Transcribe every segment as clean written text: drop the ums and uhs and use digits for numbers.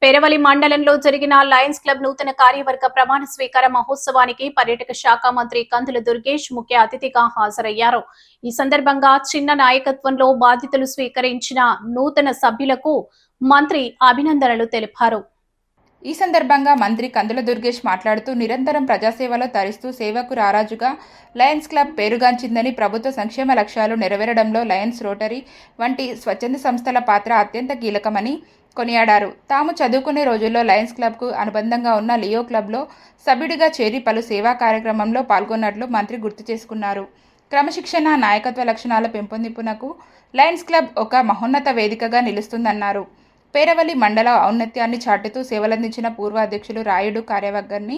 పేరవలి మండలంలో జరిగిన Lions club నూతన కార్యవర్గ ప్రమాణ స్వీకార మహోత్సవానికి పర్యాటక శాఖ మంత్రి కందుల దుర్గేష్ ముఖ్య అతిథిగా హాజరయ్యారు. ఈ సందర్భంగా చిన్న నాయకత్వంలో బాధ్యతలు స్వీకరించిన నూతన సభ్యులకు మంత్రి అభినందనలు తెలిపారు. ఈ సందర్భంగా మంత్రి కందుల దుర్గేష్ మాట్లాడుతూ నిరంతరం ప్రజాసేవలో తరిస్తూ సేవకు రారాజుగా లయన్స్ క్లబ్ పేరుగాంచిందని, ప్రభుత్వ సంక్షేమ లక్ష్యాలు నెరవేరడంలో లయన్స్ రోటరీ వంటి స్వచ్ఛంద సంస్థల పాత్ర అత్యంత కీలకమని కొనియాడారు. తాము చదువుకునే రోజుల్లో లయన్స్ క్లబ్కు అనుబంధంగా ఉన్న లియో క్లబ్లో సభ్యుడిగా చేరి పలు సేవా కార్యక్రమంలో పాల్గొన్నట్లు మంత్రి గుర్తు చేసుకున్నారు. క్రమశిక్షణ, నాయకత్వ లక్షణాల పెంపొందింపునకు లయన్స్ క్లబ్ ఒక మహోన్నత వేదికగా నిలుస్తుందన్నారు. పేరవలి మండల ఔన్నత్యాన్ని చాటుతూ సేవలందించిన పూర్వ అధ్యక్షులు రాయుడు కార్యవర్గాన్ని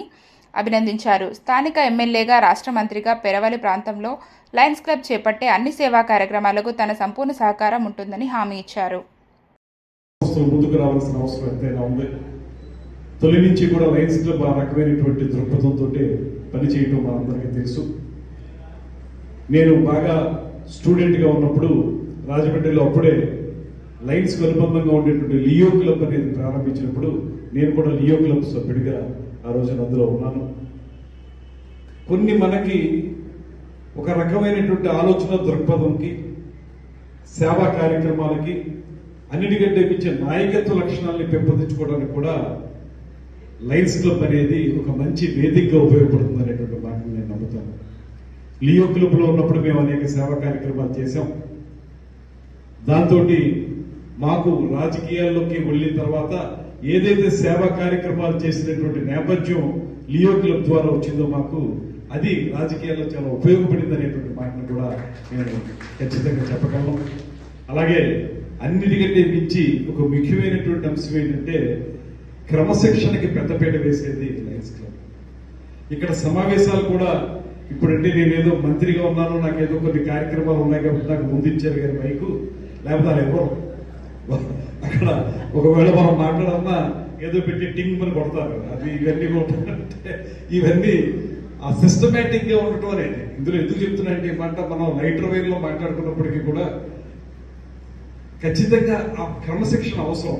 అభినందించారు. స్థానిక ఎమ్మెల్యేగా, రాష్ట్ర మంత్రిగా పేరవలి ప్రాంతంలో లయన్స్ క్లబ్ చేపట్టే అన్ని సేవా కార్యక్రమాలకు తన సంపూర్ణ సహకారం ఉంటుందని హామీ ఇచ్చారు. ముందుకు రావాల్సిన అవసరం ఎంతైనా ఉంది. తొలి నుంచి కూడా లయన్స్ క్లబ్ ఆ రకమైనటువంటి దృక్పథంతో పనిచేయటం మనందరికీ తెలుసు. నేను బాగా స్టూడెంట్గా ఉన్నప్పుడు రాజమండ్రిలో అప్పుడే లయన్స్ కు అనుబంధంగా ఉండేటువంటి లియో క్లబ్ అనేది ప్రారంభించినప్పుడు నేను కూడా లియో క్లబ్ సభ్యుడిగా ఆ రోజున అందులో ఉన్నాను. కొన్ని మనకి ఒక రకమైనటువంటి ఆలోచన దృక్పథంకి, సేవా కార్యక్రమాలకి, అన్నిటికంటే మించి నాయకత్వ లక్షణాలని పెంపొందించుకోవడానికి కూడా లయన్స్ క్లబ్ అనేది ఒక మంచి వేదికగా ఉపయోగపడుతుంది అనేటువంటి మాటను నేను నమ్ముతాను. లియో క్లబ్లో ఉన్నప్పుడు మేము అనేక సేవా కార్యక్రమాలు చేశాం. దాంతో మాకు రాజకీయాల్లోకి వెళ్ళిన తర్వాత ఏదైతే సేవా కార్యక్రమాలు చేసినటువంటి నేపథ్యం లియో క్లబ్ ద్వారా వచ్చిందో మాకు అది రాజకీయాల్లో చాలా ఉపయోగపడింది అనేటువంటి మాటను కూడా నేను ఖచ్చితంగా చెప్పగలను. అలాగే అన్నిటికంటే మించి ఒక ముఖ్యమైనటువంటి అంశం ఏంటంటే క్రమశిక్షణకి పెద్దపీట వేసేది లయన్స్ క్లబ్. ఇక్కడ సమావేశాలు కూడా ఇప్పుడంటే నేనేదో మంత్రిగా ఉన్నాను, నాకేదో కొన్ని కార్యక్రమాలు ఉన్నాయి కాబట్టి నాకు ముందు ఇచ్చారు కానీ మైకు, లేకపోతే వాళ్ళు ఎవరు అక్కడ ఒకవేళ మనం మాట్లాడన్నా ఏదో పెట్టి టింగ్ అని కొడతారు. అది ఇవన్నీ ఆ సిస్టమేటిక్ గా ఉండటం అనేది ఇందులో ఎందుకు చెప్తున్నాయంటే మాట మనం లైటర్ వేలో మాట్లాడుకున్నప్పటికీ కూడా ఖచ్చితంగా ఆ క్రమశిక్షణ అవసరం.